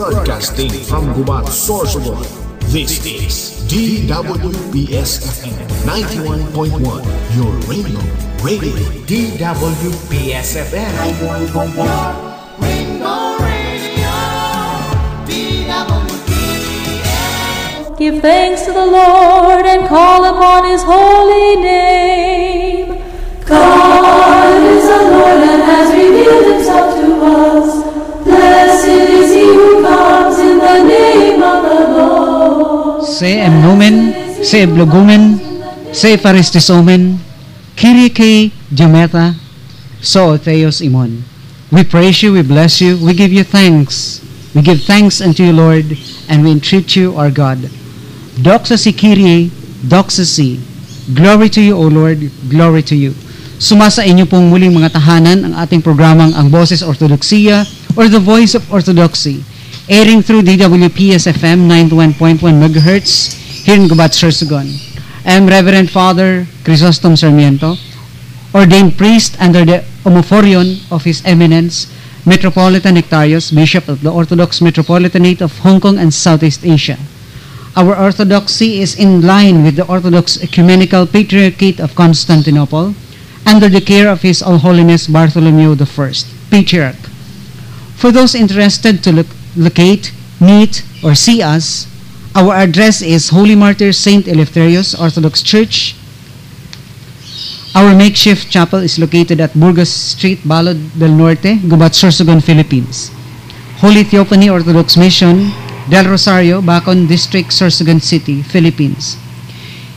Broadcasting from Gubat, Sorsogon. This is DWPS-FM 91.1, your radio. DWPS-FM 91.1. Give thanks to the Lord and call upon His holy name. God is the Lord and has revealed Himself to us. Blessed is He who comes in the name of the Lord. Se emnomen, se eblogumen, se faristisomen, Kyrie Jometa, so Theos imon. We praise you, we bless you, we give you thanks. We give thanks unto you, Lord, and we entreat you, our God. Doxa si Kyrie, doxa si. Glory to you, O Lord, glory to you. Sumasa inyo pong muling mga tahanan ang ating programang Ang Boses Ortodoksiya or The Voice of Orthodoxy, airing through DWPS-FM 91.1 MHz here in Gubat, Sorsogon. I am Reverend Father Chrysostom Sarmiento, ordained priest under the Omophorion of His Eminence, Metropolitan Nectarios, Bishop of the Orthodox Metropolitanate of Hong Kong and Southeast Asia. Our orthodoxy is in line with the Orthodox Ecumenical Patriarchate of Constantinople, under the care of His All Holiness Bartholomew I, Patriarch. For those interested to locate, meet, or see us, our address is Holy Martyr Saint Eleftherios Orthodox Church. Our makeshift chapel is located at Burgos Street, Balod del Norte, Gubat, Sorsogon, Philippines. Holy Theophany Orthodox Mission, Del Rosario, Bacon District, Sorsogon City, Philippines.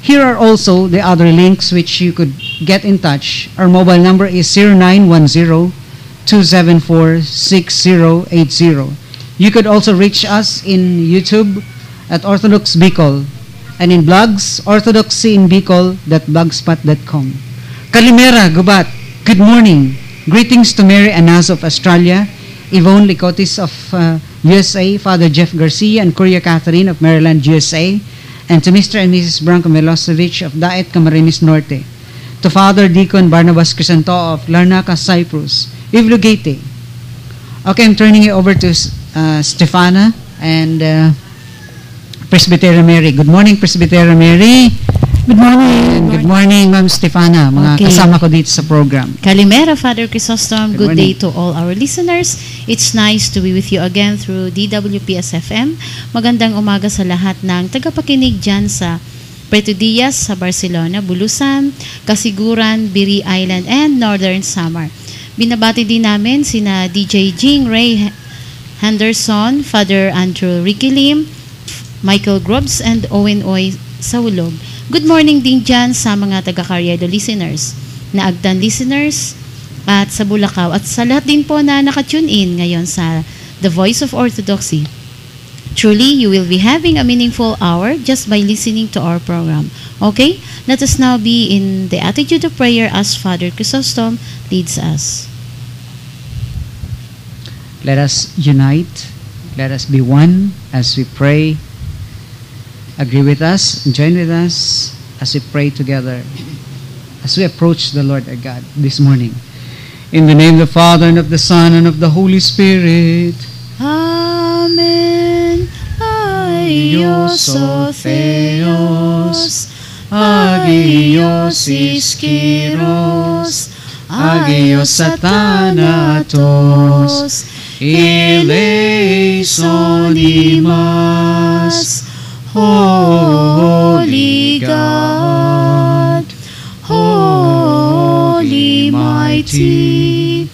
Here are also the other links which you could get in touch. Our mobile number is 0910-274-6080. You could also reach us in YouTube at Orthodox Bicol and in blogs, orthodoxyinbicol.blogspot.com. Kalimera, Gubat. Good morning. Greetings to Mary Anas of Australia, Yvonne Licotis of USA, Father Jeff Garcia and Kuya Catherine of Maryland, USA, and to Mr. and Mrs. Branko Milosevic of Daet, Camarines Norte, to Father Deacon Barnabas Crisanto of Larnaca, Cyprus, Ivlugete. Okay, I'm turning it over to Stefana and Presbytera Mary. Good morning, Presbytera Mary. Good morning. And good morning, Ma'am Stefana, mga kasama ko dito sa program. Kalimera, Father Chrysostom. Good day to all our listeners. It's nice to be with you again through DWPS-FM. Magandang umaga sa lahat ng tagapakinig dyan sa Preto Diaz, sa Barcelona, Bulusan, Kasiguran, Biri Island, and Northern Samar. Binabati din namin sina DJ Jing Ray Henderson, Father Andrew Riquilim, Michael Grubbs, and Owen Oy Saulog. Good morning din dyan sa mga taga-Carriedo listeners, na Agdan listeners, at sa Bulacau, at sa lahat din po na nakatune in ngayon sa The Voice of Orthodoxy. Truly, you will be having a meaningful hour just by listening to our program. Okay? Let us now be in the attitude of prayer as Father Chrysostom leads us. Let us unite. Let us be one as we pray. Agree with us, join with us as we pray together, as we approach the Lord our God this morning. In the name of the Father, and of the Son, and of the Holy Spirit. Amen. Agios o Theos, Agios Iskiros, Agios Satanatos, Eleison imas. Holy God, Holy Mighty,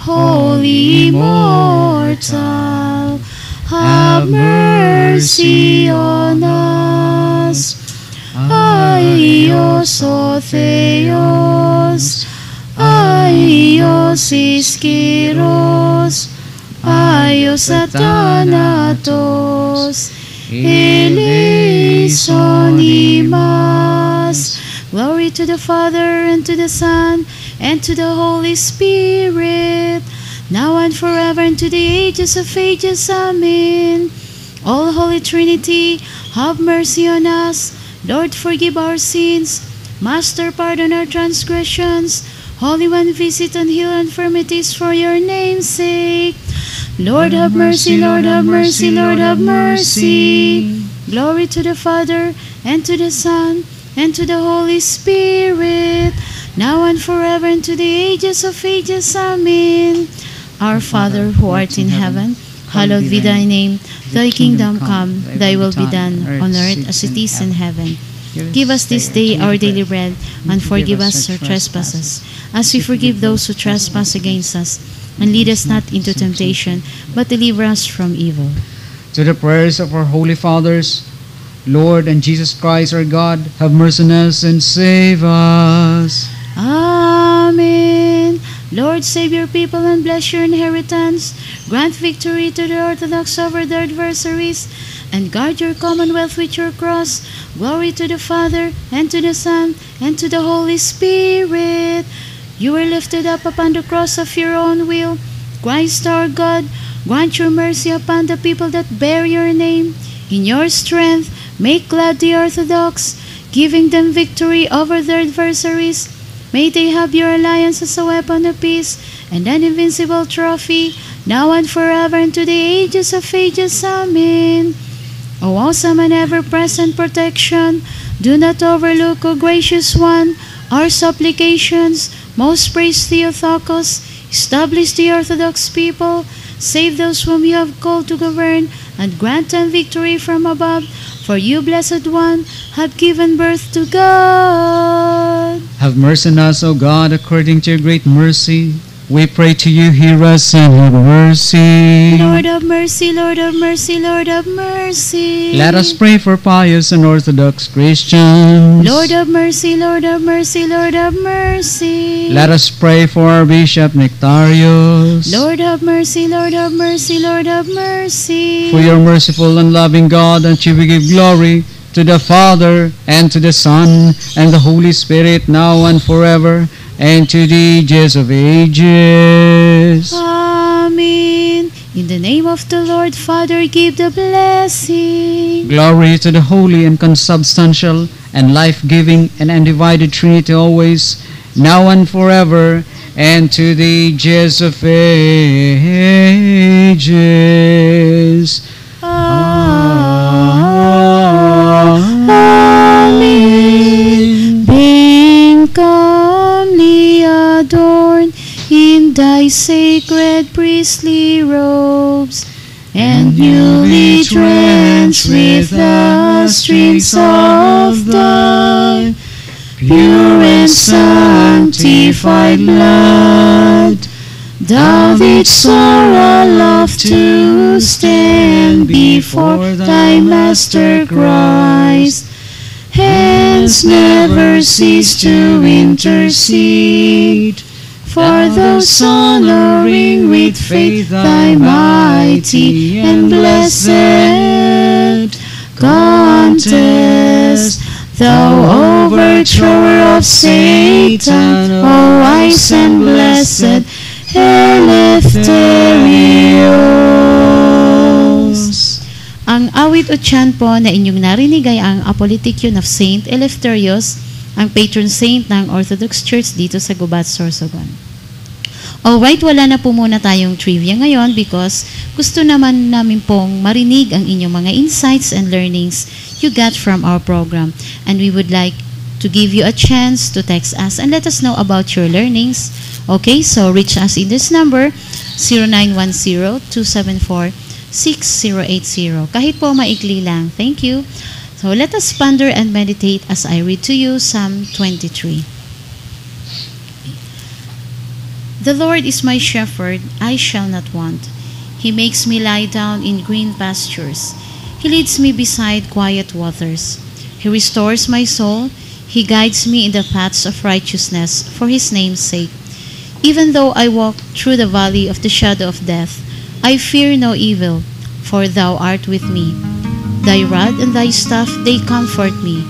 Holy Immortal, have mercy on us. Aios o Theos, Aios Iskiros, Aios Satanatos, Eleison imas. Glory to the Father, and to the Son, and to the Holy Spirit, now and forever, and to the ages of ages. Amen. All Holy Trinity, have mercy on us. Lord, forgive our sins. Master, pardon our transgressions. Holy One, visit and heal infirmities for your name's sake. Lord have mercy, Lord have mercy, Lord have mercy. Glory to the Father, and to the Son, and to the Holy Spirit, now and forever, and to the ages of ages. Amen. Our Father, who art in heaven, hallowed be thy name. Thy kingdom come, thy will be done, on earth as it is in heaven. Give us this day our daily bread, and forgive us our trespasses, as we forgive those who trespass against us. And lead us not into temptation, but deliver us from evil. To the prayers of our holy fathers, Lord and Jesus Christ our God, have mercy on us and save us. Amen. Lord, save your people and bless your inheritance. Grant victory to the Orthodox over their adversaries, and guard your commonwealth with your cross. Glory to the Father, and to the Son, and to the Holy Spirit. You were lifted up upon the cross of your own will. Christ our God, grant your mercy upon the people that bear your name. In your strength, make glad the Orthodox, giving them victory over their adversaries. May they have your alliance as a weapon of peace, and an invincible trophy, now and forever, and to the ages of ages. Amen. O awesome and ever-present protection, do not overlook, O gracious one, our supplications. Most praise Theotokos, establish the Orthodox people, save those whom you have called to govern, and grant them victory from above. For you, Blessed One, have given birth to God. Have mercy on us, O God, according to your great mercy. We pray to you, hear us and have mercy. Lord have mercy, Lord have mercy, Lord have mercy. Let us pray for pious and Orthodox Christians. Lord have mercy, Lord have mercy, Lord have mercy. Let us pray for our Bishop Nectarius. Lord have mercy, Lord have mercy, Lord have mercy. For your merciful and loving God, and you will give glory to the Father, and to the Son, and the Holy Spirit, now and forever, and to the ages of ages. Amen. In the name of the Lord, Father, give the blessing. Glory to the Holy and Consubstantial and Life-Giving and Undivided Trinity always, now and forever, and to the ages of ages. Amen. Being calmly adorned in thy sacred priestly robes, and newly drenched with the streams of thy pure and sanctified blood, thou didst soar aloft to stand before thy Master Christ, hence never cease to intercede for those honoring with faith thy mighty and blessed contest. Thou overthrower of Satan, O wise and blessed Eleftherios. Ang awit o chant po na inyong narinig ay ang Apolitikion of Saint Eleftherios, ang patron saint ng Orthodox Church dito sa Gubat, Sorsogon. Alright, wala na po muna tayong trivia ngayon because gusto naman namin pong marinig ang inyong mga insights and learnings you got from our program. And we would like to give you a chance to text us and let us know about your learnings. Okay, so reach us in this number, 0910-274-6080. Kahit po maikli lang. Thank you. So let us ponder and meditate as I read to you Psalm 23. The Lord is my shepherd, I shall not want. He makes me lie down in green pastures. He leads me beside quiet waters. He restores my soul. He guides me in the paths of righteousness for his name's sake. Even though I walk through the valley of the shadow of death, I fear no evil, for thou art with me. Thy rod and thy staff, they comfort me.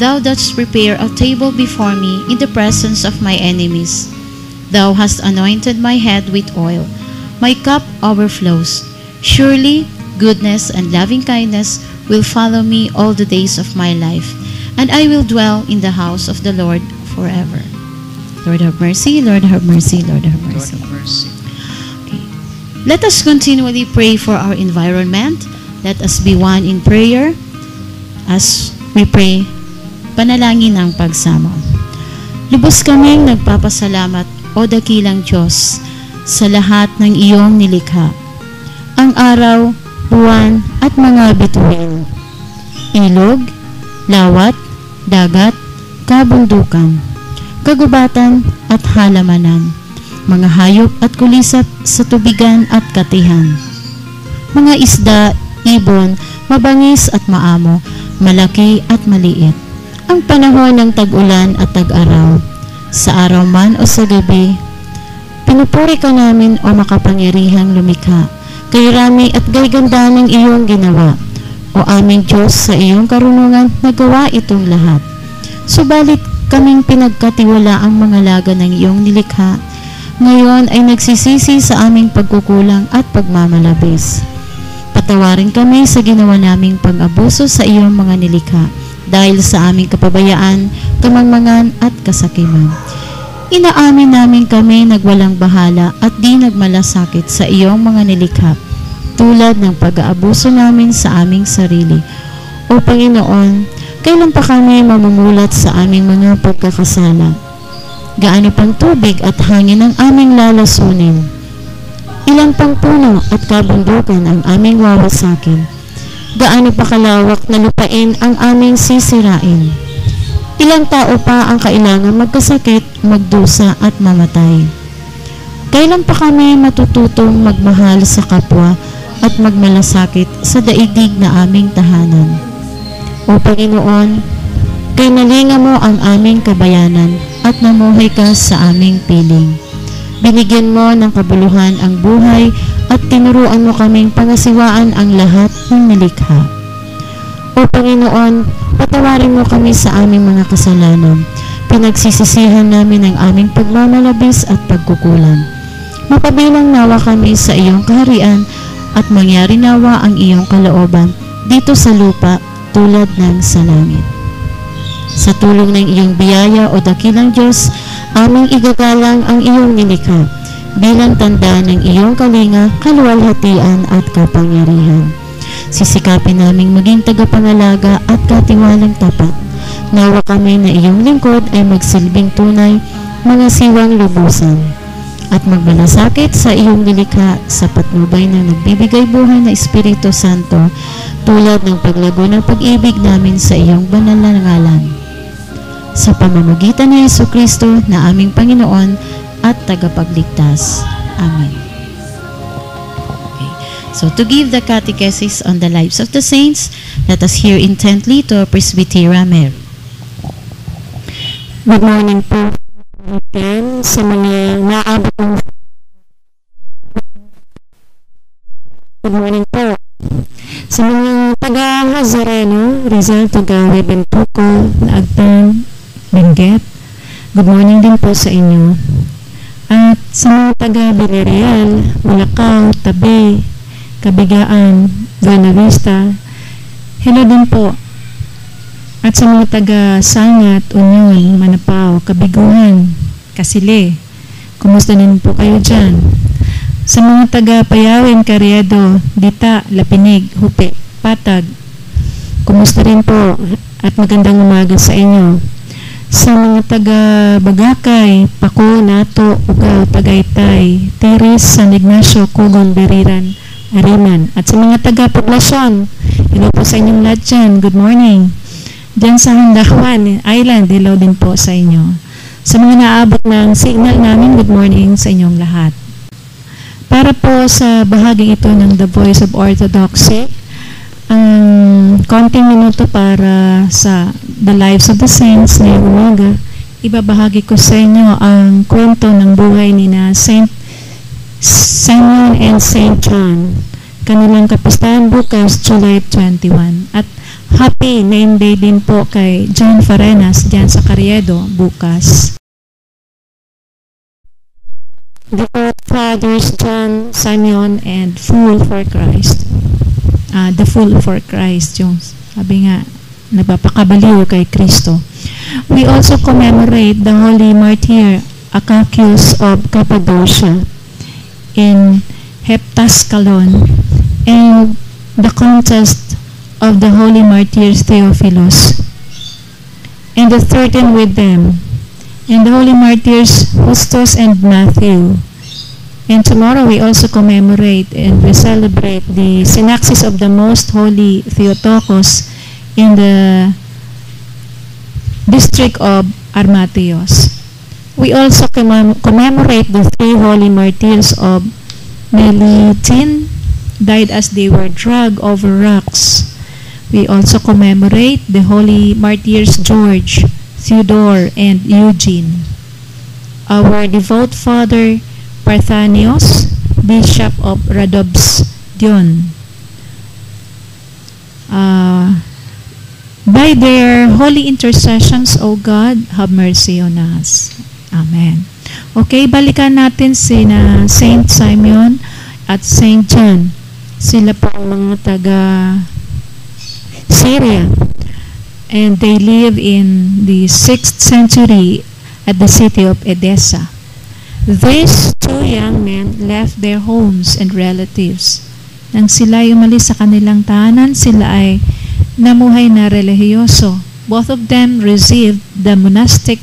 Thou dost prepare a table before me in the presence of my enemies. Thou hast anointed my head with oil. My cup overflows. Surely goodness and loving kindness will follow me all the days of my life, and I will dwell in the house of the Lord forever. Lord have mercy, Lord have mercy, Lord have Lord mercy. have mercy. Okay. Let us continually pray for our environment. Let us be one in prayer as we pray panalangin ng pagsamo. Lubos kaming nagpapasalamat, O dakilang Diyos, sa lahat ng iyong nilikha. Ang araw, buwan, at mga bituin. Ilog, lawat, dagat, kabundukan, kagubatan at halamanan, mga hayop at kulisap sa tubigan at katihan, mga isda, ibon, mabangis at maamo, malaki at maliit, ang panahon ng tag-ulan at tag-araw, sa araw man o sa gabi. Pinupuri ka namin, O makapangyarihang lumikha, kay rami at gay ganda ng iyong ginawa. O aming Diyos, sa iyong karunungan nagawa itong lahat. Subalit kaming pinagkatiwala ang mga laga ng iyong nilikha, ngayon ay nagsisisi sa aming pagkukulang at pagmamalabis. Patawarin kami sa ginawa naming pag-abuso sa iyong mga nilikha, dahil sa aming kapabayaan, kamangmangan at kasakiman. Inaamin namin kami nagwalang bahala at di nagmalasakit sa iyong mga nilikha, tulad ng pag-aabuso namin sa aming sarili. O Panginoon, kailan pa kami mamumulat sa aming mga pagkakasala? Gaano pang tubig at hangin ang aming lalasunin? Ilang pang puno at kabundukan ang aming wawasakin? Gaano pa kalawak na lupain ang aming sisirain? Ilang tao pa ang kailangan magkasakit, magdusa at mamatay? Kailan pa kami matututong magmahal sa kapwa at magmalasakit sa daigdig na aming tahanan? O Panginoon, kainalingan mo ang aming kabayanan at namuhay ka sa aming piling. Binigyan mo ng kabuluhan ang buhay at tinuruan mo kaming pangasiwaan ang lahat ng nilikha. O Panginoon, patawarin mo kami sa aming mga kasalanan. Pinagsisisihan namin ang aming pagmamalabis at pagkukulang. Mapabilang nawa kami sa iyong kaharian at mangyari nawa ang iyong kalooban dito sa lupa tulad ng sa langit. Sa tulong ng iyong biyaya, O dakilang Diyos, aming igagalang ang iyong nilikha bilang tanda ng iyong kalinga, kaluwalhatian at kapangyarihan. Sisikapin naming maging tagapangalaga at katiwalang tapat. Nawa kami na iyong lingkod ay magsilbing tunay, mga siwang lubusan, at magmalasakit sa iyong nilikha sa patnubay ng nagbibigay buhay na Espiritu Santo, tulad ng paglago ng pag-ibig namin sa iyong banal na ngalan. Sa pamamagitan ni Jesucristo na aming Panginoon at tagapagligtas. Amen. Okay. So to give the catechesis on the lives of the saints, let us hear intently to our Presbytera Mary. Good morning po sa mga naabot ng Good morning po sa mga taga-Nazareno, Rizal, taga-Hueventuco, Naagtan, Benguet. Good morning din po sa inyo. At sa mga taga-Villarreal, Malacao, Tabi, Kabigaan, Buena Vista, hello din po. At sa mga taga-Sangat, Union, Manapao, Kabiguhan, Kasile, kumusta din po kayo dyan? Sa mga taga-Payawin, Carriedo, Dita, Lapinig, Hupe, Patag, kumusta rin po at magandang umaga sa inyo. Sa mga taga-Bagakay, Paco, Nato, Ugaw, Tagaytay, Teres, San Ignacio, Cugon, Beriran, Ariman, at sa mga taga-Poblasyon, hello po sa inyong lahat dyan, good morning. Diyan sa Handawan Island, hello din po sa inyo. Sa mga naabot ng signal namin, good morning sa inyong lahat. Para po sa bahaging ito ng The Voice of Orthodoxy, konting minuto para sa The Lives of the Saints ngayong umaga, ibabahagi ko sa inyo ang kwento ng buhay ni na Saint Simeon and Saint John. Kanilang kapistahan bukas, July 21. At happy name day din po kay John Farenas dyan sa Carriedo bukas. The Fathers John, Simeon, and Fool for Christ. The Fool for Christ, yung sabi nga, nagpapakabaliw kay Kristo. We also commemorate the Holy Martyr Acacius of Cappadocia, in Heptascalon, and the contest of the holy martyrs Theophilus, and the 13 with them, and the holy martyrs Justus and Matthew. And tomorrow we also commemorate and we celebrate the synaxis of the Most Holy Theotokos in the district of Armatios. We also commemorate the 3 holy martyrs of Melitene, died as they were dragged over rocks. We also commemorate the holy martyrs George, Theodore, and Eugene. Our devout father Parthenios, Bishop of Rhodopsdion. By their holy intercessions, O God, have mercy on us. Amen. Okay, balikan natin sina Saint Simeon at Saint John. Sila po ang mga taga Syria. And they live in the 6th century at the city of Edessa. These 2 young men left their homes and relatives. Nang sila ay umalis sa kanilang tahanan, sila ay namuhay na relihiyoso. Both of them received the monastic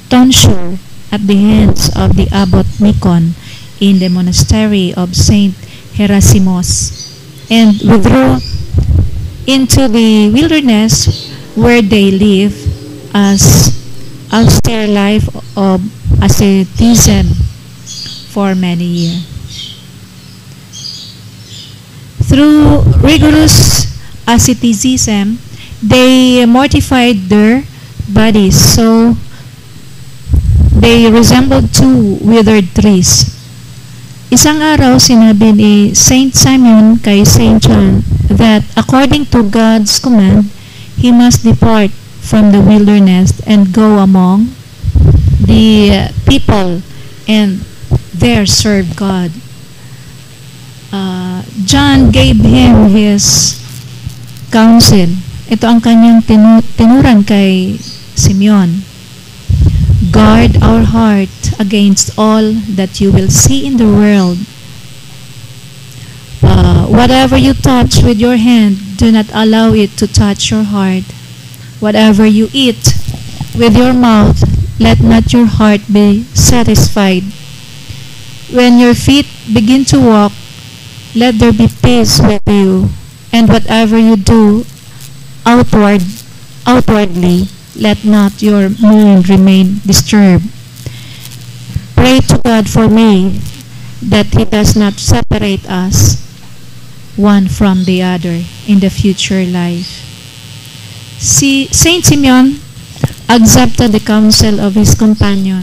tonsure at the hands of the abbot Nikon in the monastery of Saint Herasimos, and withdrew into the wilderness where they live as austere life of asceticism for many years. Through rigorous asceticism, they mortified their bodies so they resembled 2 withered trees. Isang araw, sinabi ni Saint Simeon kay Saint John that according to God's command, he must depart from the wilderness and go among the people and there serve God. John gave him his counsel. Ito ang kanyang tinuran kay Simeon. Guard our heart against all that you will see in the world. Whatever you touch with your hand, do not allow it to touch your heart. Whatever you eat with your mouth, let not your heart be satisfied. When your feet begin to walk, let there be peace with you. And whatever you do outwardly, let not your mind remain disturbed. Pray to God for me that He does not separate us one from the other in the future life. Saint Simeon accepted the counsel of his companion.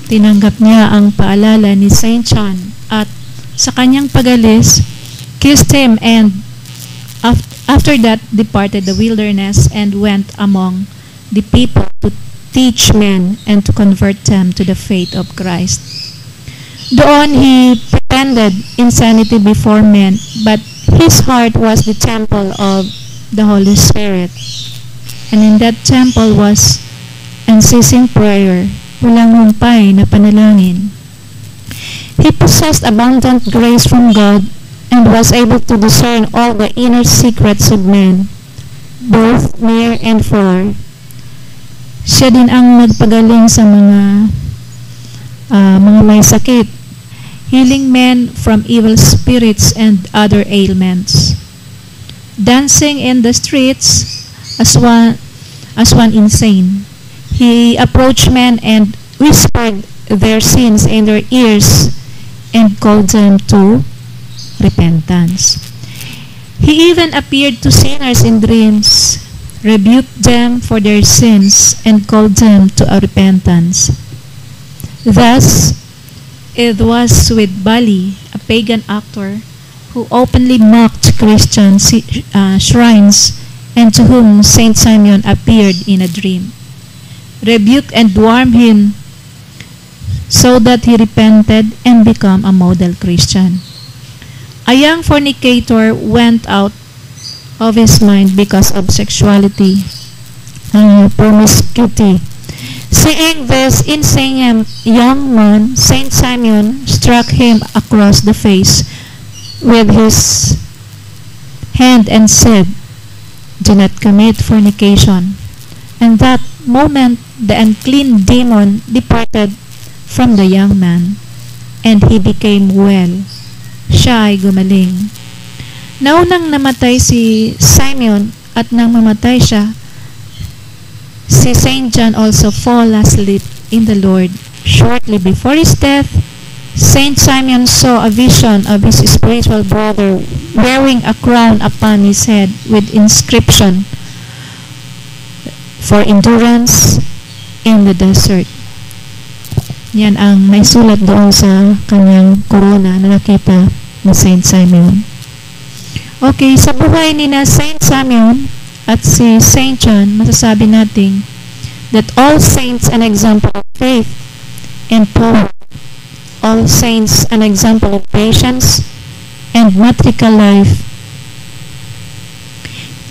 Tinanggap niya ang paalala ni Saint John at sa kanyang pag-alis, kissed him, and after that departed the wilderness and went among the people to teach men and to convert them to the faith of Christ. Doon he pretended insanity before men, but his heart was the temple of the Holy Spirit. And in that temple was unceasing prayer, walang humpay na panalangin. He possessed abundant grace from God and was able to discern all the inner secrets of men, both near and far. Siya din ang nagpagaling sa mga may sakit, healing men from evil spirits and other ailments. Dancing in the streets as one insane, he approached men and whispered their sins in their ears and called them to repentance. He even appeared to sinners in dreams, rebuked them for their sins, and called them to a repentance. Thus, it was with Bali, a pagan actor, who openly mocked Christian shrines and to whom Saint Simeon appeared in a dream, rebuked and warned him so that he repented and became a model Christian. A young fornicator went out of his mind because of sexuality, promiscuity. Seeing this insane young man, Saint Simeon struck him across the face with his hand and said, "Do not commit fornication." And that moment the unclean demon departed from the young man, and he became well. Siya ay gumaling. Naunang namatay si Simeon, at nang mamatay siya, si Saint John also fall asleep in the Lord. Shortly before his death, Saint Simeon saw a vision of his spiritual brother wearing a crown upon his head with inscription, "For endurance in the desert." Yan ang may sulat doon sa kanyang corona na nakita ni Saint Simeon. Okay, sa buhay ni na Saint Simeon at si Saint John, masasabi natin that all saints an example of faith and power, all saints an example of patience and martyrical life.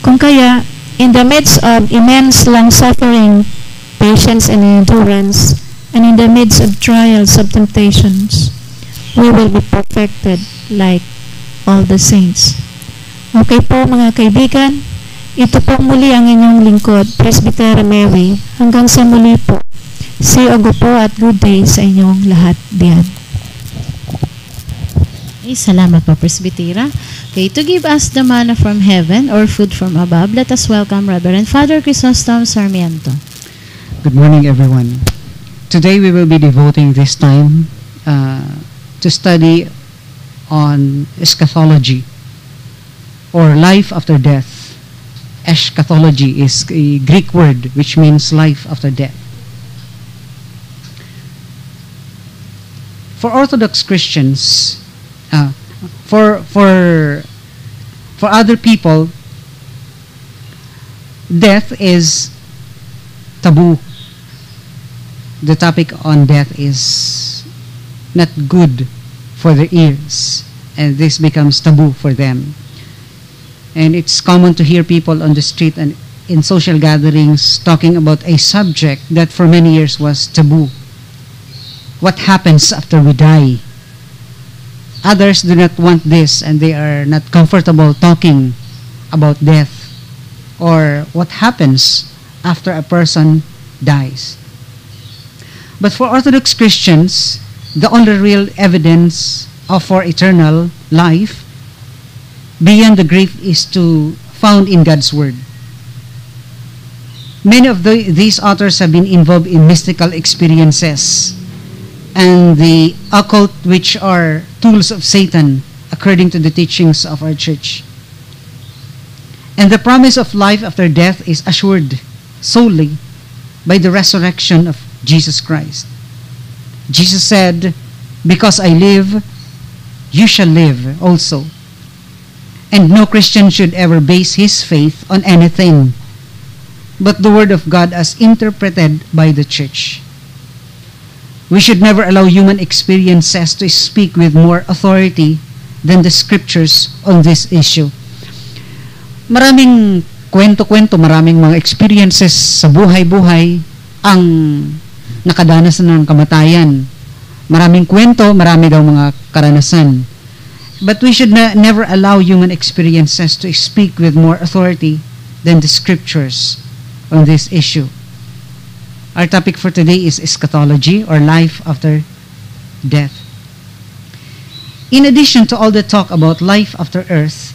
Kung kaya, in the midst of immense long-suffering, patience and endurance, and in the midst of trials of temptations, we will be perfected like all the saints. Okay po mga kaibigan, ito po muli ang inyong lingkod, Presbytera Mary. Hanggang sa muli po. See you po at good day sa inyong lahat diyan. Salamat po, Presbytera. Okay, to give us the manna from heaven or food from above, let us welcome Reverend Father Chrysostom Sarmiento. Good morning, everyone. Today we will be devoting this time to study on eschatology or life after death. Eschatology is a Greek word which means life after death. For Orthodox Christians, for other people, death is taboo. The topic on death is not good for their ears, and this becomes taboo for them. And it's common to hear people on the street and in social gatherings talking about a subject that for many years was taboo. What happens after we die? Others do not want this, and they are not comfortable talking about death or what happens after a person dies. But for Orthodox Christians, the only real evidence for eternal life beyond the grave is found in God's Word. Many of these authors have been involved in mystical experiences and the occult, which are tools of Satan, according to the teachings of our church. And the promise of life after death is assured solely by the resurrection of Jesus Christ. Jesus said, "Because I live, you shall live also." And no Christian should ever base his faith on anything but the Word of God as interpreted by the church. We should never allow human experiences to speak with more authority than the Scriptures on this issue. Maraming kwento-kwento, maraming mga experiences sa buhay-buhay ang nakadanas ng kamatayan. Maraming kwento, marami daw mga karanasan. But we should never allow human experiences to speak with more authority than the Scriptures on this issue. Our topic for today is eschatology, or life after death. In addition to all the talk about life after earth,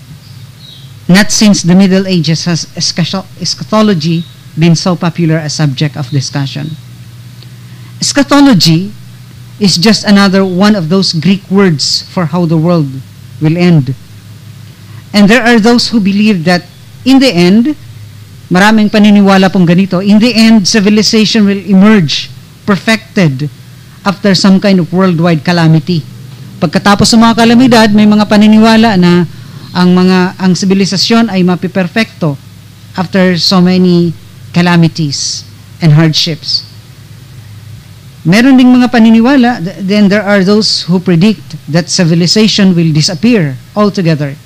not since the Middle Ages has eschatology been so popular a subject of discussion. Eschatology is just another one of those Greek words for how the world will end. And there are those who believe that in the end, maraming paniniwala pong ganito, in the end, civilization will emerge perfected after some kind of worldwide calamity. Pagkatapos ng mga kalamidad, may mga paniniwala na ang sibilisasyon ay mapiperfecto after so many calamities and hardships. Meron ding mga paniniwala, then there are those who predict that civilization will disappear altogether.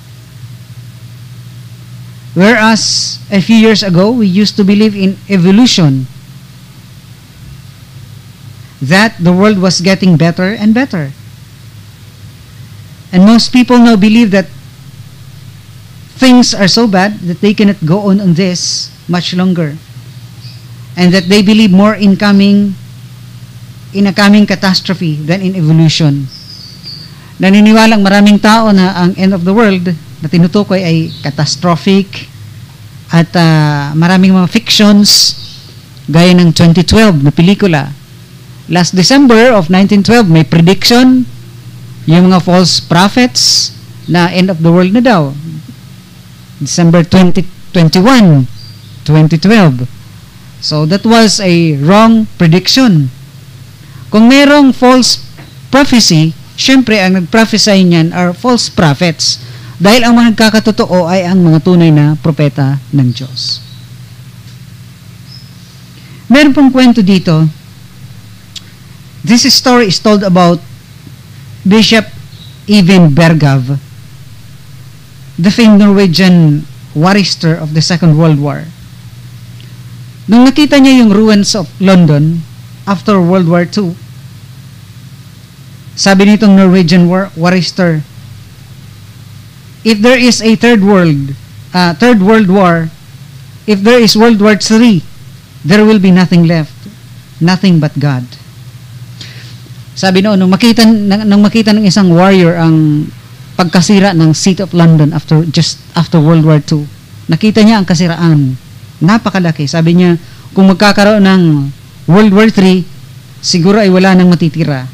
Whereas a few years ago, we used to believe in evolution. that the world was getting better and better. And most people now believe that things are so bad that they cannot go on this much longer. And that they believe more in a coming catastrophe than in evolution. Naniniwalang maraming tao na ang end of the world na tinutukoy ay catastrophic at maraming mga fictions gaya ng 2012 na pelikula. Last December of 1912 may prediction yung mga false prophets na end of the world na daw. December 2021, 2012. So that was a wrong prediction. Kung merong false prophecy, syempre ang nag-prophesy niyan are false prophets. Dahil ang mga nagkakatotoo ay ang mga tunay na propeta ng Diyos. Meron pong kwento dito. This story is told about Bishop Even Berghav, the famed Norwegian warister of the Second World War. Nung nakita niya yung ruins of London after World War II, sabi nitong Norwegian warister, if there is a third world war, if there is World War III, there will be nothing left, nothing but God. Sabi noon, nung makita ng isang warrior ang pagkasira ng City of London just after World War II, nakita niya ang kasiraan. Napakalaki. Sabi niya, kung magkakaroon ng World War III, siguro ay wala nang matitira.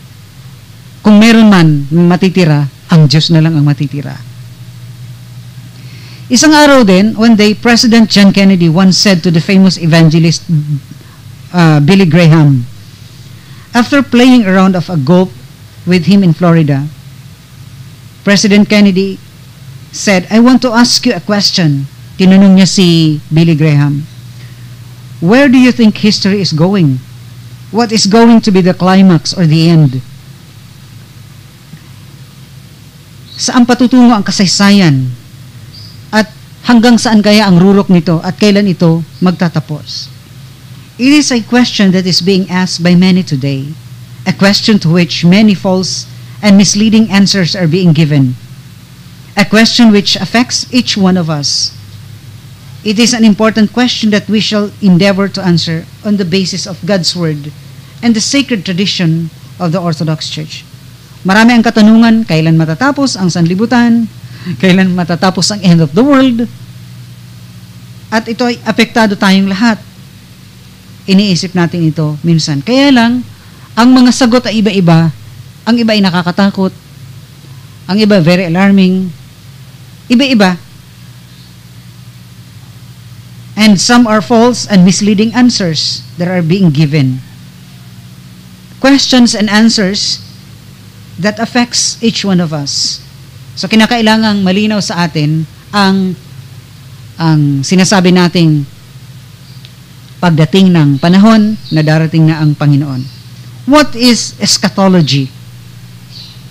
Kung meron man matitira, ang Diyos na lang ang matitira. Isang araw din, one day, President John Kennedy once said to the famous evangelist Billy Graham, after playing a round of golf with him in Florida, President Kennedy said, I want to ask you a question. Tinanong niya si Billy Graham, where do you think history is going? What is going to be the climax or the end? Saan patutungo ang kasaysayan? At hanggang saan kaya ang rurok nito at kailan ito magtatapos? It is a question that is being asked by many today, a question to which many false and misleading answers are being given, a question which affects each one of us. It is an important question that we shall endeavor to answer on the basis of God's Word and the sacred tradition of the Orthodox Church. Marami ang katanungan, kailan matatapos ang sanlibutan, kailan matatapos ang end of the world, at ito ay apektado tayong lahat. Iniisip natin ito minsan. Kaya lang, ang mga sagot ay iba-iba. Ang iba ay nakakatakot, ang iba very alarming, iba-iba. And some are false and misleading answers that are being given. Questions and answers that affects each one of us. So kinakailangang malinaw sa atin ang sinasabi nating pagdating ng panahon na darating na ang Panginoon. What is eschatology?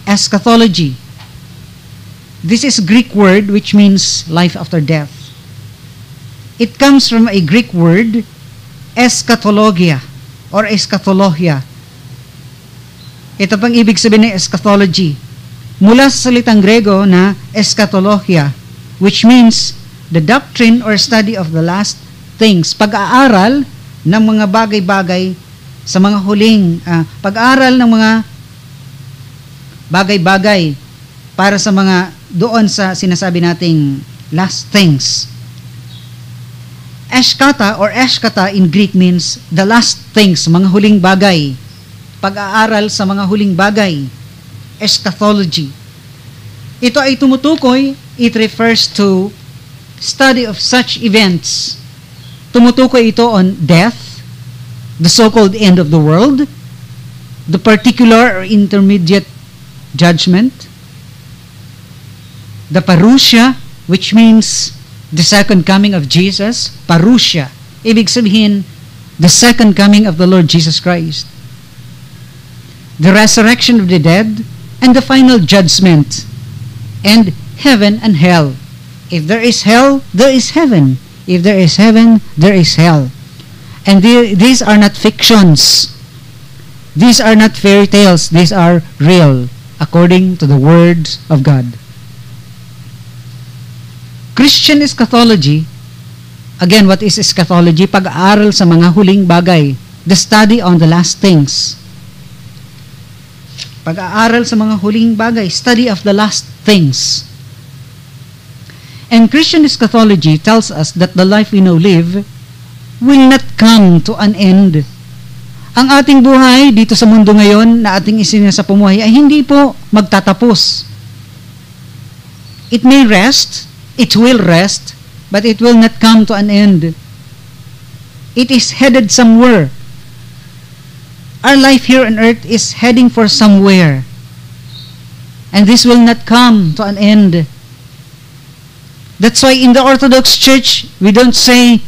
Eschatology. This is a Greek word which means life after death. It comes from a Greek word, eschatologia or eschatologia. Ito pang ibig sabihin ng eschatology. Mula sa salitang Grego na eschatologia, which means the doctrine or study of the last things. Pag-aaral ng mga bagay-bagay sa mga huling, pag-aaral ng mga bagay-bagay para sa mga doon sa sinasabi nating last things. Eshkata or eshkata in Greek means the last things, mga huling bagay. Pag-aaral sa mga huling bagay. Eschatology. Ito ay tumutukoy, it refers to study of such events. Tumutukoy ito on death, the so-called end of the world, the particular or intermediate judgment, the parousia, which means the second coming of Jesus, parousia. Ibig sabihin, the second coming of the Lord Jesus Christ. The resurrection of the dead, and the final judgment, and heaven and hell. If there is hell, there is heaven. If there is heaven, there is hell. And these are not fictions. These are not fairy tales. These are real, according to the words of God. Christian eschatology, again, what is eschatology? Pag-aaral sa mga huling bagay. The study on the last things. Pag-aaral sa mga huling bagay. Study of the last things. And Christian eschatology tells us that the life we now live will not come to an end. Ang ating buhay dito sa mundo ngayon na ating isinasa pumuhay ay hindi po magtatapos. It may rest, it will rest, but it will not come to an end. It is headed somewhere. Our life here on earth is heading for somewhere. And this will not come to an end. That's why in the Orthodox Church, we don't say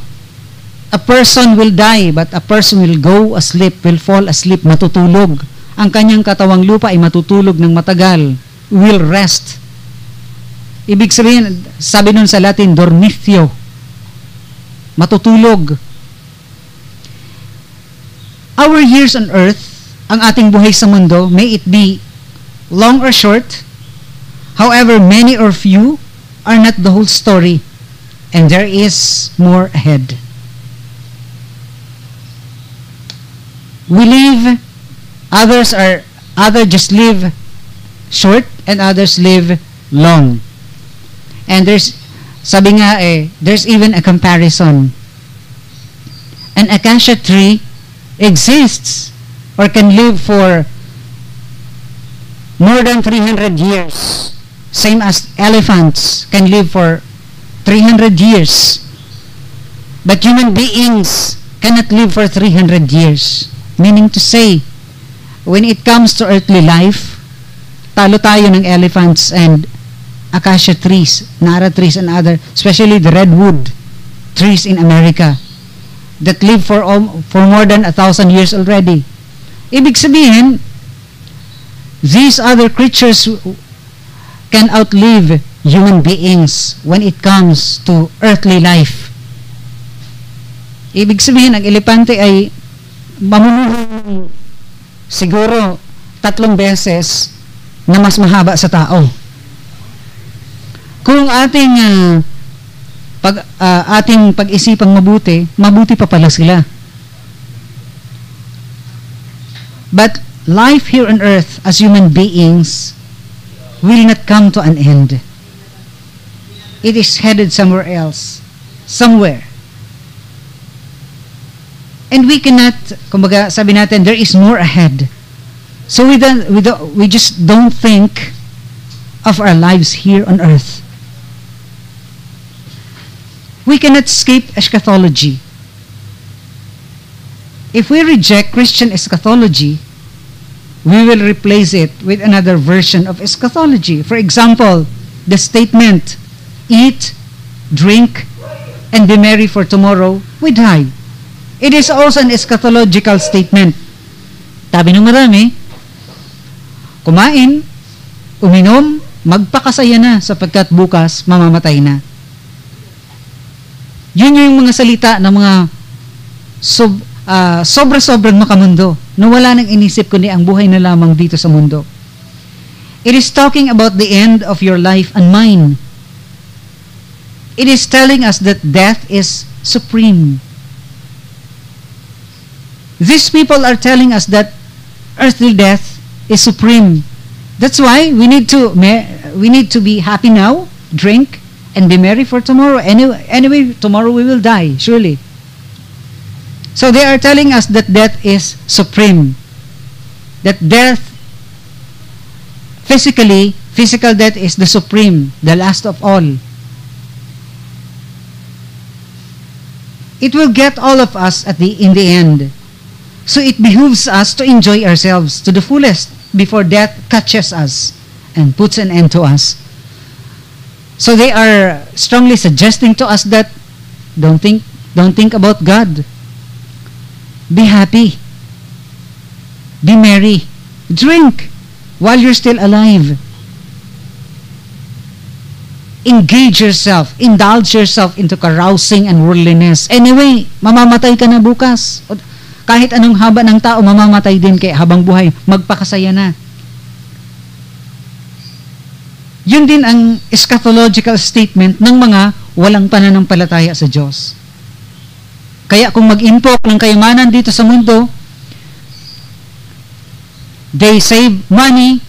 a person will die, but a person will go asleep, will fall asleep, matutulog. Ang kanyang katawang lupa ay matutulog ng matagal, will rest. Ibig sabihin, sabi nun sa Latin, dormitio, matutulog. Our years on earth, ang ating buhay sa mundo, may it be long or short, however many or few, are not the whole story, and there is more ahead. We live, others just live short and others live long. And sabi nga there's even a comparison. An acacia tree exists or can live for more than 300 years. Same as elephants can live for 300 years. But human beings cannot live for 300 years. Meaning to say, when it comes to earthly life, talo tayo ng elephants and acacia trees, nara trees and other, especially the redwood trees in America that live for more than 1,000 years already. Ibig sabihin, these other creatures can outlive human beings when it comes to earthly life. Ibig sabihin, ang elepante ay mamumuhay siguro 3 beses na mas mahaba sa tao. Kung ating pag-isipang mabuti pa pala sila. But life here on earth as human beings will not come to an end. It is headed somewhere else. Somewhere. And we cannot, kumbaga, sabi natin, there is more ahead. So we just don't think of our lives here on earth. We cannot escape eschatology. If we reject Christian eschatology, we will replace it with another version of eschatology. For example, the statement, eat, drink, and be merry for tomorrow we die. It is also an eschatological statement. Sabi ng marami, kumain, uminom, magpakasaya na sapagkat bukas mamamatay na. Yun yung mga salita ng mga sobra-sobrang makamundo na wala nang inisip kundi ang buhay na lamang dito sa mundo. It is talking about the end of your life and mine. It is telling us that death is supreme. These people are telling us that earthly death is supreme. That's why we need to be happy now, drink, and be merry for tomorrow. Anyway, tomorrow we will die, surely. So they are telling us that death is supreme. That death, physical death is the supreme, the last of all. It will get all of us in the end. So it behooves us to enjoy ourselves to the fullest before death catches us and puts an end to us. So they are strongly suggesting to us that don't think about God. Be happy. Be merry. Drink while you're still alive. Engage yourself. Indulge yourself into carousing and worldliness. Anyway, mamamatay ka na bukas. Kahit anong haba ng tao, mamamatay din, kaya habang buhay, magpakasaya na. Yun din ang eschatological statement ng mga walang pananampalataya sa Diyos. Kaya kung mag-impok ng kayamanan dito sa mundo, they save money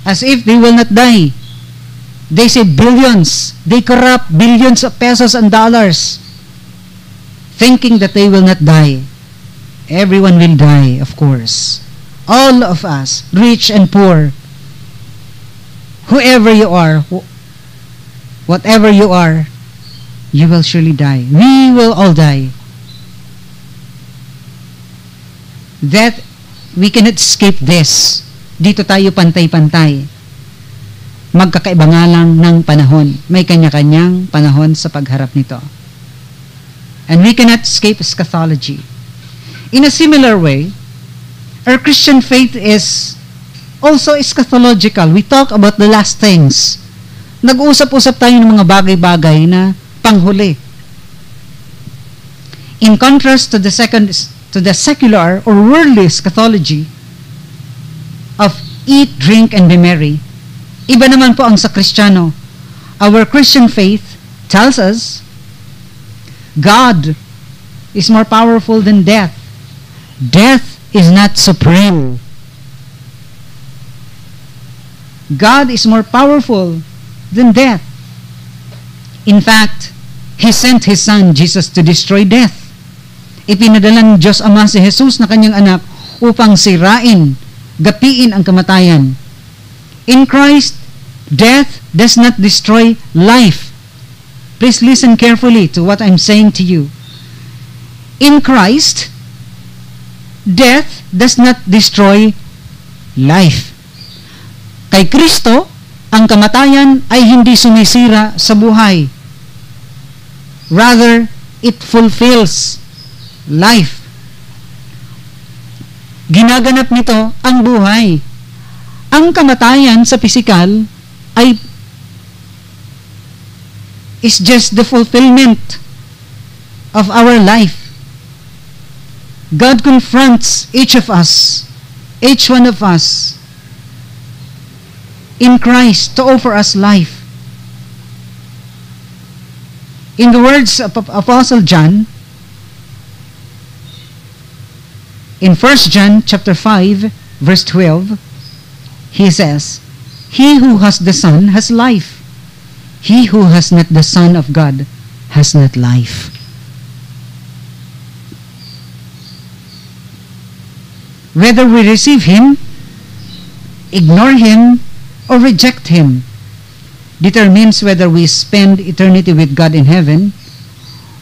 as if they will not die. They save billions. They corrupt billions of pesos and dollars, thinking that they will not die. Everyone will die, of course. All of us, rich and poor, whoever you are, whatever you are, you will surely die. We will all die. That we cannot escape this. Dito tayo pantay-pantay. Magkakaiba nga lang ng panahon. May kanya-kanyang panahon sa pagharap nito. And we cannot escape eschatology. In a similar way, our Christian faith is also eschatological. We talk about the last things. Nag-uusap-usap tayo ng mga bagay-bagay na panghuli. In contrast to the secular or worldly eschatology of eat, drink, and be merry, iba naman po ang sa Kristiyano. Our Christian faith tells us God is more powerful than death. Death is not supreme. God is more powerful than death. In fact, He sent His Son, Jesus, to destroy death. Ipinadala ng Diyos Ama si Jesus na kanyang anak upang sirain, gapiin ang kamatayan. In Christ, death does not destroy life. Please listen carefully to what I'm saying to you. In Christ, death does not destroy life. Kay Kristo, ang kamatayan ay hindi sumisira sa buhay. Rather, it fulfills life. Ginaganap nito ang buhay. Ang kamatayan sa pisikal is just the fulfillment of our life. God confronts each of us, each one of us, in Christ to offer us life. In the words of Apostle John, in 1 John chapter 5, verse 12, he says, "He who has the Son has life. He who has not the Son of God has not life." Whether we receive Him, ignore Him, or reject Him, determines whether we spend eternity with God in heaven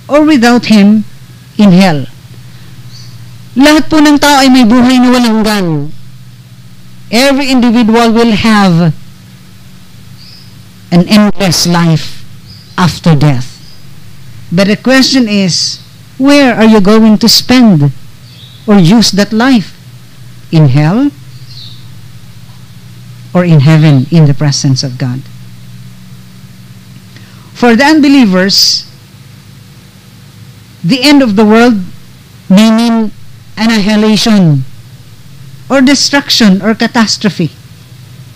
or without Him in hell. Lahat po ng tao ay may buhay na walang hanggan. Every individual will have an endless life after death. But the question is, where are you going to spend or use that life? In hell or in heaven in the presence of God? For the unbelievers, the end of the world may mean annihilation or destruction or catastrophe.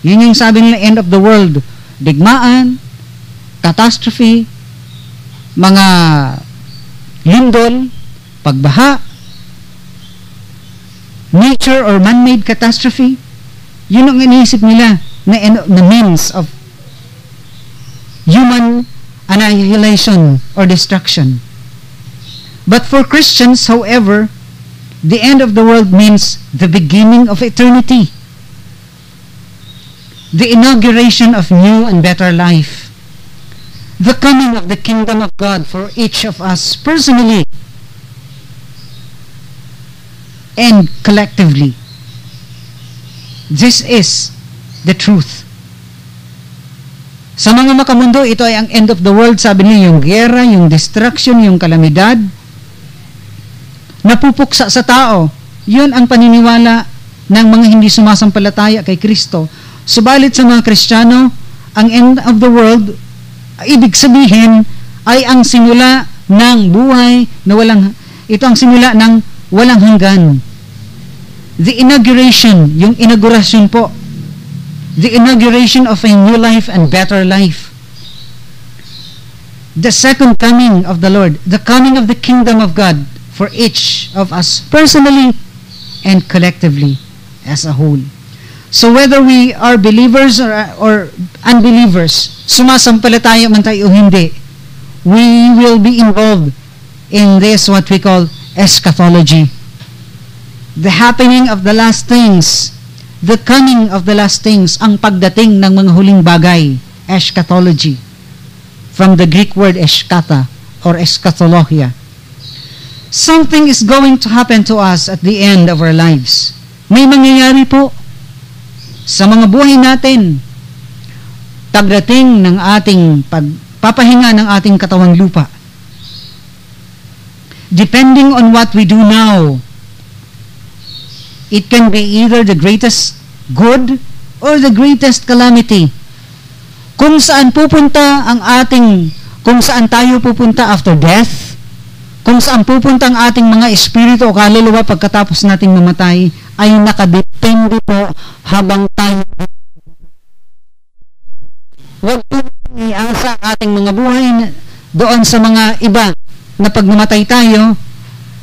Yun yung sabi nila, end of the world. Digmaan, catastrophe, mga lindol, pagbaha, nature or man-made catastrophe. Yun ang iniisip nila na means of human annihilation or destruction. But for Christians, however, the end of the world means the beginning of eternity, the inauguration of new and better life, the coming of the kingdom of God for each of us personally and collectively. This is the truth. Sa mga makamundo, ito ay ang end of the world. Sabi niya, yung gera, yung destruction, yung kalamidad, napupuksa sa tao. Yun ang paniniwala ng mga hindi sumasampalataya kay Kristo. Subalit sa mga Kristiyano, ang end of the world, ibig sabihin, ay ang simula ng buhay na walang, ito ang simula ng walang hanggan. The inauguration, yung inaugurasyon po, the inauguration of a new life and better life. The second coming of the Lord, the coming of the kingdom of God for each of us personally and collectively as a whole. So whether we are believers or unbelievers, sumasampalataya man tayo o hindi, we will be involved in this what we call eschatology. The happening of the last things, the coming of the last things, ang pagdating ng mga huling bagay, eschatology. From the Greek word eschata or eschatologia. Something is going to happen to us at the end of our lives. May mangyayari po sa mga buhay natin. Pagdating ng ating pagpapahinga ng ating katawang lupa. Depending on what we do now, it can be either the greatest good or the greatest calamity. Kung saan pupunta ang kung saan tayo pupunta after death, kung saan pupunta ang ating mga espiritu o kaluluwa pagkatapos nating mamatay, ay nakadepende po habang tayo. Huwag po iasa ating mga buhay doon sa mga iba na pag namatay tayo,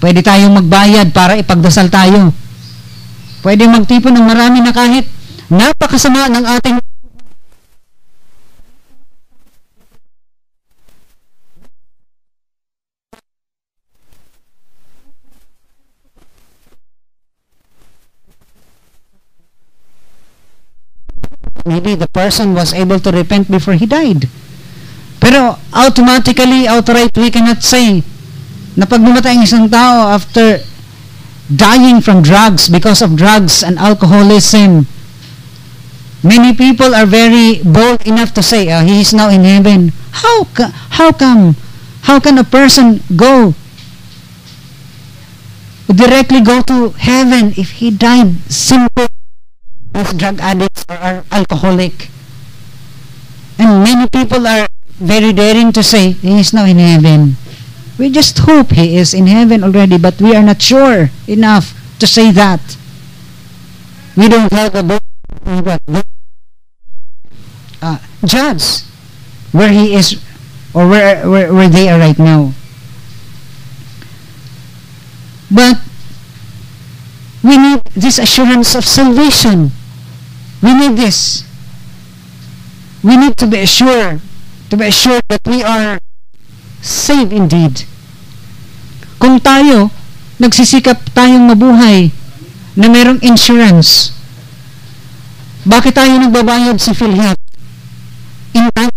pwede tayong magbayad para ipagdasal tayo. Pwede magtipon ng marami na kahit napakasama ng ating maybe the person was able to repent before he died. Pero automatically, outright, we cannot say na pag namatay ang isang tao after dying from drugs, because of drugs and alcoholism, many people are very bold enough to say, he is now in heaven. How come? How can a person directly go to heaven if he died simply as drug addicts or alcoholic? And many people are very daring to say he is now in heaven. We just hope he is in heaven already, but we are not sure enough to say that. We don't have a book judge where he is or where they are right now. But we need this assurance of salvation. We need this. We need to be assured that we are saved indeed. Kung tayo, nagsisikap tayong mabuhay na merong insurance, bakit tayo nagbabayad sa PhilHealth? In time,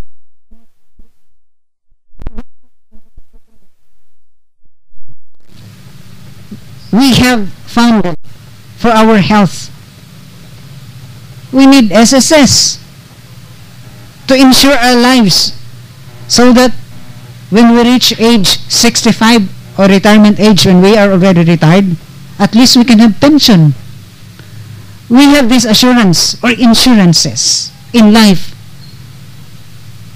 we have funded for our health. We need SSS to insure our lives so that when we reach age 65 or retirement age, when we are already retired, at least we can have pension. We have this assurance or insurances in life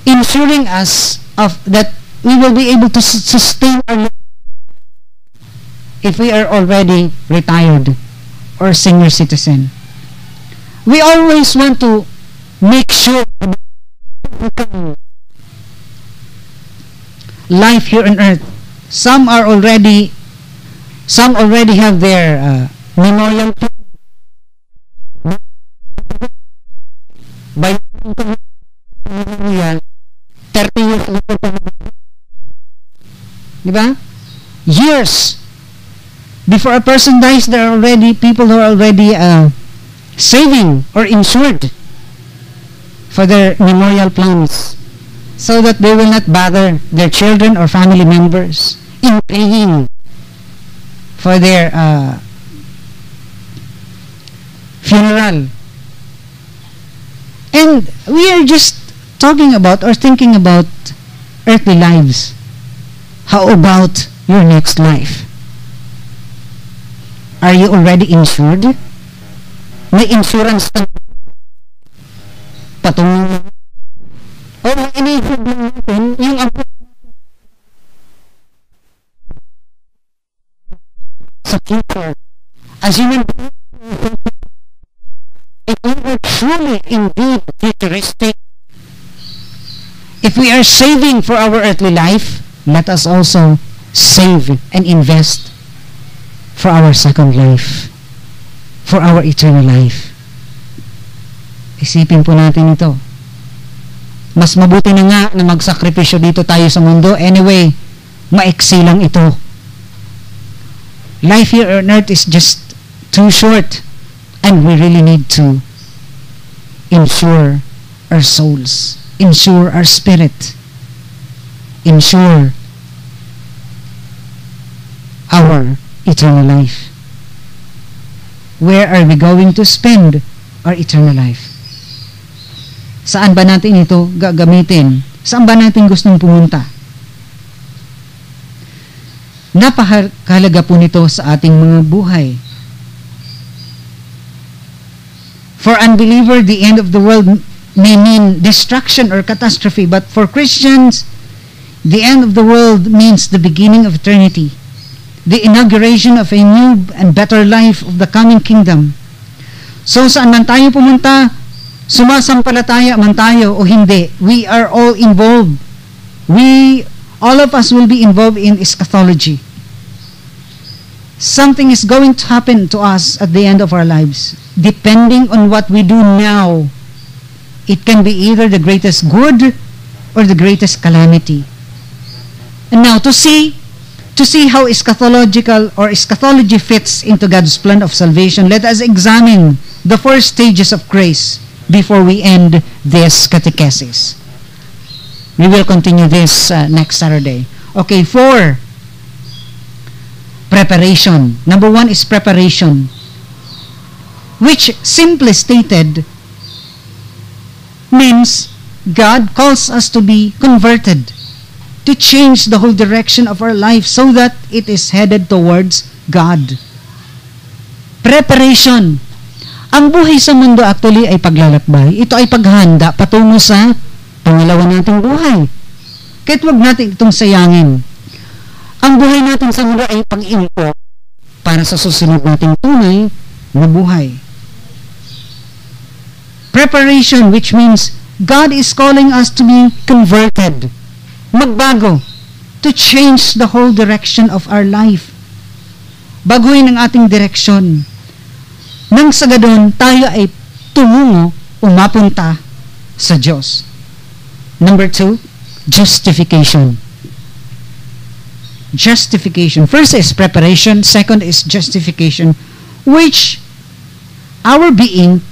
ensuring us of that we will be able to sustain our life if we are already retired or senior citizen. We always want to make sure life here on earth. Some already have their memorial by 30 years later. Diba? Years before a person dies, there are already people who are already saving or insured for their memorial plans, so that they will not bother their children or family members in paying for their funeral. And we are just talking about or thinking about earthly lives. How about your next life? Are you already insured? May insurance ka patungo. O ini-insured natin yung sa future. As human beings, if we were truly indeed futuristic, if we are saving for our earthly life, let us also save and invest for our second life, for our eternal life. Isipin po natin ito. Mas mabuti na nga na magsakripisyo dito tayo sa mundo. Anyway, maiksi lang ito. Life here on earth is just too short, and we really need to ensure our souls, ensure our spirit, ensure our eternal life. Where are we going to spend our eternal life? Saan ba natin ito gagamitin? Saan ba natin gustong pumunta? Napakahalaga po nito sa ating mga buhay. For unbeliever, the end of the world may mean destruction or catastrophe, but for Christians, the end of the world means the beginning of eternity, the inauguration of a new and better life of the coming kingdom. So saan man tayo pumunta, sumasampalataya man tayo o hindi, we are all involved. All of us will be involved in eschatology. Something is going to happen to us at the end of our lives. Depending on what we do now, it can be either the greatest good or the greatest calamity. And now, to see how eschatology fits into God's plan of salvation, let us examine the 4 stages of grace before we end this catechesis. We will continue this next Saturday. Okay, 4. Preparation. Number 1 is preparation, which simply stated means God calls us to be converted, to change the whole direction of our life so that it is headed towards God. Preparation. Ang buhay sa mundo actually ay paglalakbay. Ito ay paghanda patungo sa pangalawa nating buhay. Kahit wag natin itong sayangin. Ang buhay natin sa mundo ay pag-import para sa susunod nating tunay na buhay. Preparation, which means God is calling us to be converted, magbago, to change the whole direction of our life. Baguhin ang ating direksyon. Nang sa gadon, tayo ay tumungo o mapunta sa Diyos. Number 2, justification. Justification. First is preparation. Second is justification, which our being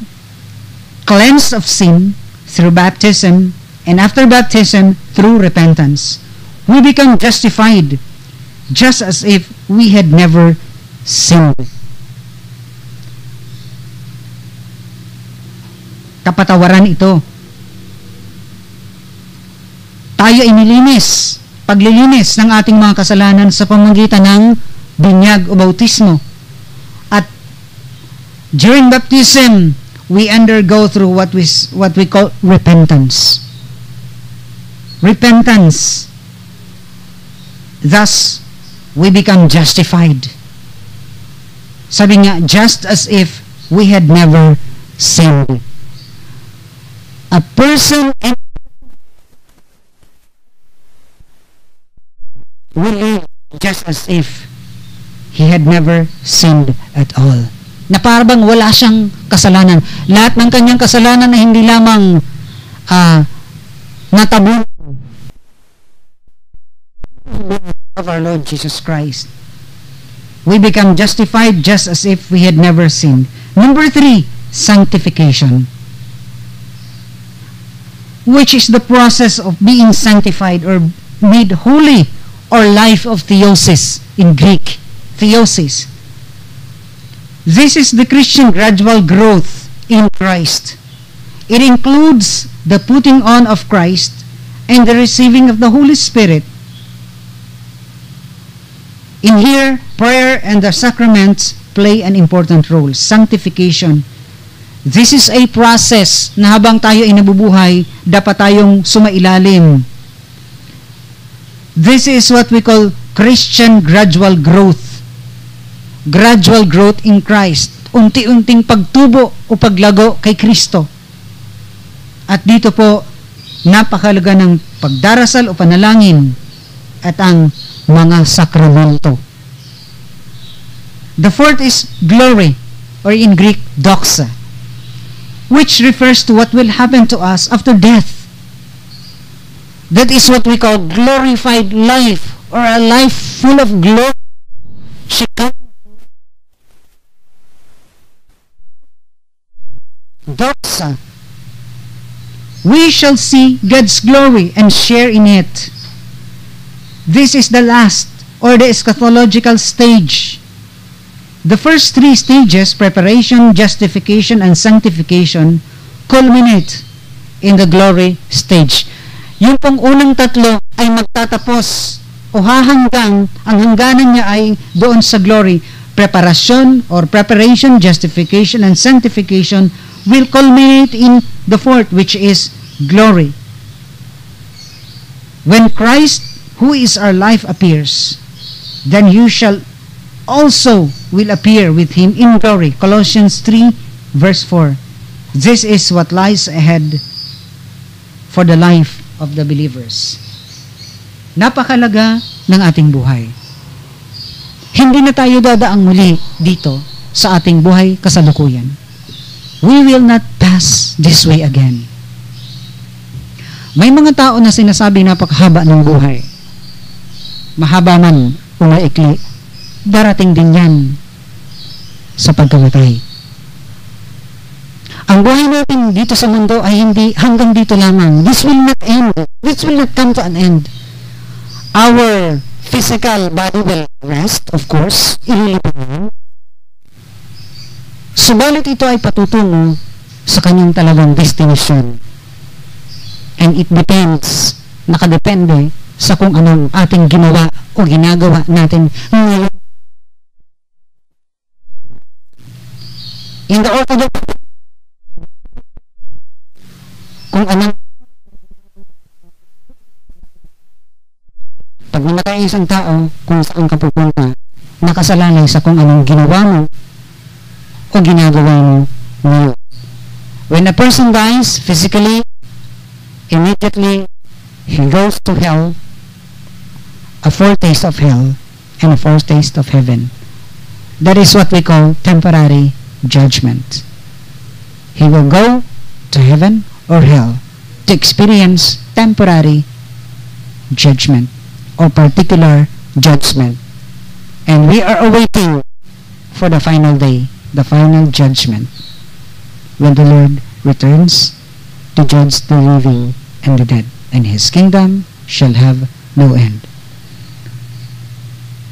cleansed of sin through baptism, and after baptism, through repentance. We become justified just as if we had never sinned. Kapatawaran ito. Tayo ay nilinis, paglilinis ng ating mga kasalanan sa pamamagitan ng binyag o bautismo. At during baptism, we undergo through what we call repentance. Repentance. Thus, we become justified. Sabi nga, just as if we had never sinned. A person will live just as if he had never sinned at all. Na parang wala siyang kasalanan. Lahat ng kanyang kasalanan na hindi lamang natabun of our Lord Jesus Christ. We become justified just as if we had never sinned. Number 3, sanctification, which is the process of being sanctified or made holy, or life of theosis in Greek. Theosis. This is the Christian gradual growth in Christ. It includes the putting on of Christ and the receiving of the Holy Spirit. In here, prayer and the sacraments play an important role. Sanctification. This is a process na habang tayo ay nabubuhay, dapat tayong sumailalim. This is what we call Christian gradual growth. gradual growth in Christ, unti-unting pagtubo o paglago kay Kristo. At dito po, napakalaga ng pagdarasal o panalangin at ang mga sakramento. The fourth is glory, or in Greek, doxa, which refers to what will happen to us after death. That is what we call glorified life, or a life full of glory. Doxa. We shall see God's glory and share in it. This is the last, or the eschatological stage. The first three stages, preparation, justification, and sanctification, culminate in the glory stage. Yung pong unang tatlo ay magtatapos o hahanggang, ang hangganan niya ay doon sa glory. Preparation or preparation, justification, and sanctification will culminate in the fourth, which is glory. When Christ, who is our life, appears, then you shall also will appear with him in glory. Colossians 3 verse 4. This is what lies ahead for the life of the believers. Napakalaga ng ating buhay. Hindi na tayo dadaang muli dito sa ating buhay kasalukuyan. We will not pass this way again. May mga tao na sinasabing napakahaba ng buhay. Mahaba man o maikli, darating din yan sa pagkamatay. Ang buhay natin dito sa mundo ay hindi hanggang dito lamang. This will not end. This will not come to an end. Our physical body will rest, of course, ililipan. Subalit ito ay patutungo sa kanyang talagang destination. And it depends, nakadepende sa kung anong ating ginawa o ginagawa natin ngayon. In the Orthodox, kung anong pag namatay isang tao, kung saan ka pupunta, nakasalalay sa kung anong ginawa mo o ginagawa mo ngayon. When a person dies physically, immediately he goes to hell, a foretaste of hell and a foretaste of heaven. That is what we call temporary judgment. He will go to heaven or hell to experience temporary judgment or particular judgment. And we are awaiting for the final day, the final judgment, when the Lord returns to judge the living and the dead, and His kingdom shall have no end.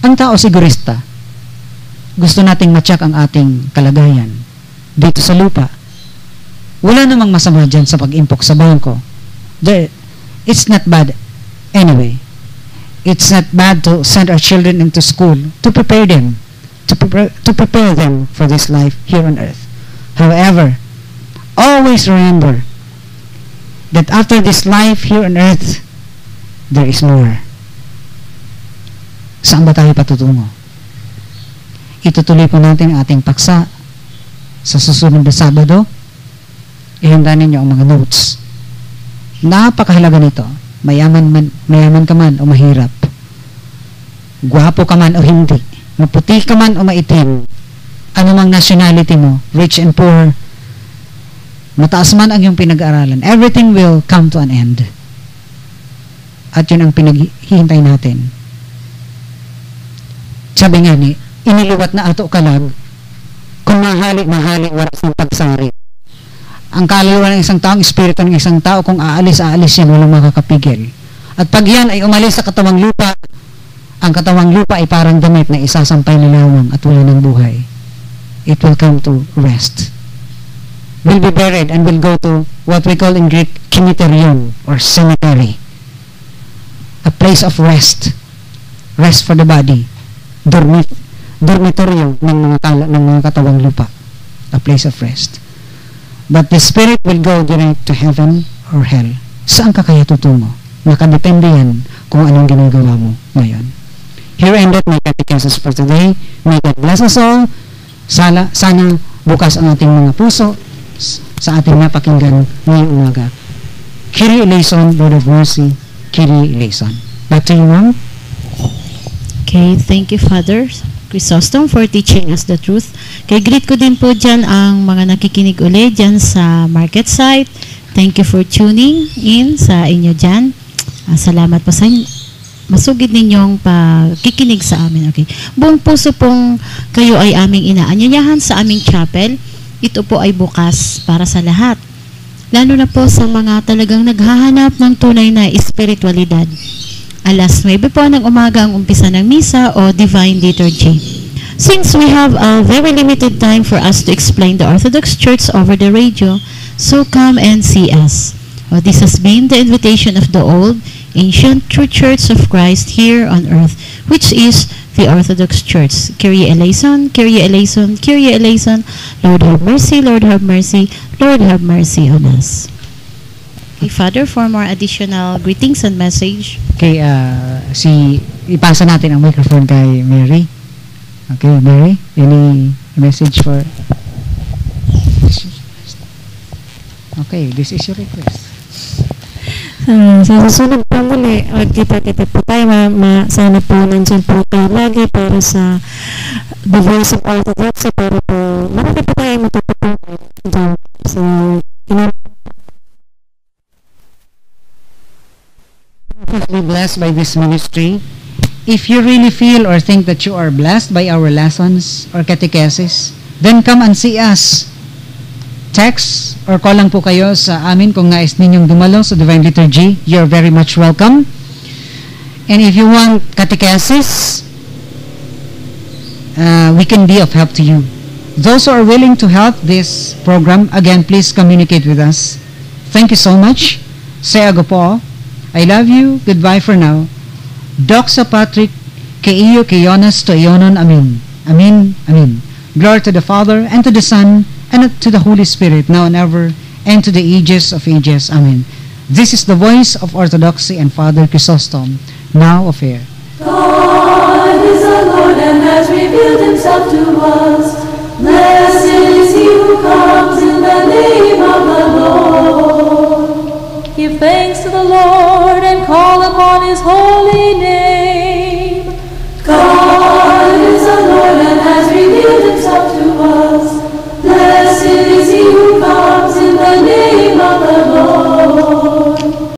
Ang tao sigurista, gusto nating matyak ang ating kalagayan dito sa lupa. Wala namang masama dyan sa pag-impok sa bangko. It's not bad anyway. It's not bad to send our children into school to prepare them, to prepare them for this life here on earth. However, always remember that after this life here on earth, there is more. Saan ba tayo patutungo? Itutuloy po natin ang ating paksa sa susunod na Sabado. Ihanda ninyo ang mga notes. Napakahalaga nito. Mayaman ka man o mahirap. Gwapo ka man o hindi. Maputi ka man o maitim. Ano mang nationality mo, rich and poor, mataas man ang iyong pinag-aaralan, everything will come to an end. At yun ang pinaghihintay natin. Sabi nga ni, iniliwat na ato kalag, kung mahali, waras ng pagsari. Ang kaluluwa ng isang tao, ang espiritu ng isang tao, kung aalis yan, walang makakapigil. At pag yan ay umalis sa katawang lupa, ang katawang lupa ay parang damit na isasampay na lawang at wala ng buhay. It will come to rest. Will be buried and will go to what we call in Greek, kimiterion, or cemetery. A place of rest. Rest for the body. Dormitoryo ng mga katawang lupa. A place of rest. But the spirit will go direct to heaven or hell. Saan ka kaya tutungo? Nakadepende yan kung anong ginagawa mo ngayon. Here ended my catechesis for today. May God bless us all. Sana bukas ang ating mga puso sa ating napakinggan ngayong umaga. Kyrie eleison, Lord of mercy. Kyrie eleison. Back to you, ma'am. Okay, thank you, Father Chrysostom, for teaching us the truth. Kay greet ko din po dyan ang mga nakikinig ulit dyan sa market site. Thank you for tuning in sa inyo dyan. Salamat po sa masugid ninyong pagkikinig sa amin. Okay. Buong puso pong kayo ay aming inaanyayahan sa aming chapel. Ito po ay bukas para sa lahat. Lalo na po sa mga talagang naghahanap ng tunay na espiritualidad. Alas 9 po ng umaga ang umpisa ng misa o divine liturgy. Since we have a very limited time for us to explain the Orthodox Church over the radio, so come and see us. This has been the invitation of the old, ancient true Church of Christ here on earth, which is the Orthodox Church. Kyrie eleison, Kyrie eleison, Kyrie eleison. Lord have mercy, Lord have mercy, Lord have mercy on us. Okay, Father, for more additional greetings and message. Okay, ipasa natin ang microphone kay Mary. Okay, Mary, any message for... Okay, this is your request. Sa susunod pa muli, kita-kita po tayo. Sana po nandiyan po tayo lagi para sa The Voice of Orthodoxy, para po marami po tayo matututunan dyan. So, be blessed by this ministry. If you really feel or think that you are blessed by our lessons or catechesis, then come and see us. Text or call lang po kayo sa amin kung nais ninyong dumalo sa Divine Liturgy. You're very much welcome. And if you want catechesis, we can be of help to you. Those who are willing to help this program, again, please communicate with us. Thank you so much. Seago po. I love you. Goodbye for now. Doxa Patrick, kay iyo, kay Jonas, to Ionon. Amen. Amen. Amen. Glory to the Father, and to the Son, and to the Holy Spirit, now and ever, and to the ages of ages. Amen. This is the voice of Orthodoxy and Father Chrysostom, now of air. God is the Lord and has revealed himself to us.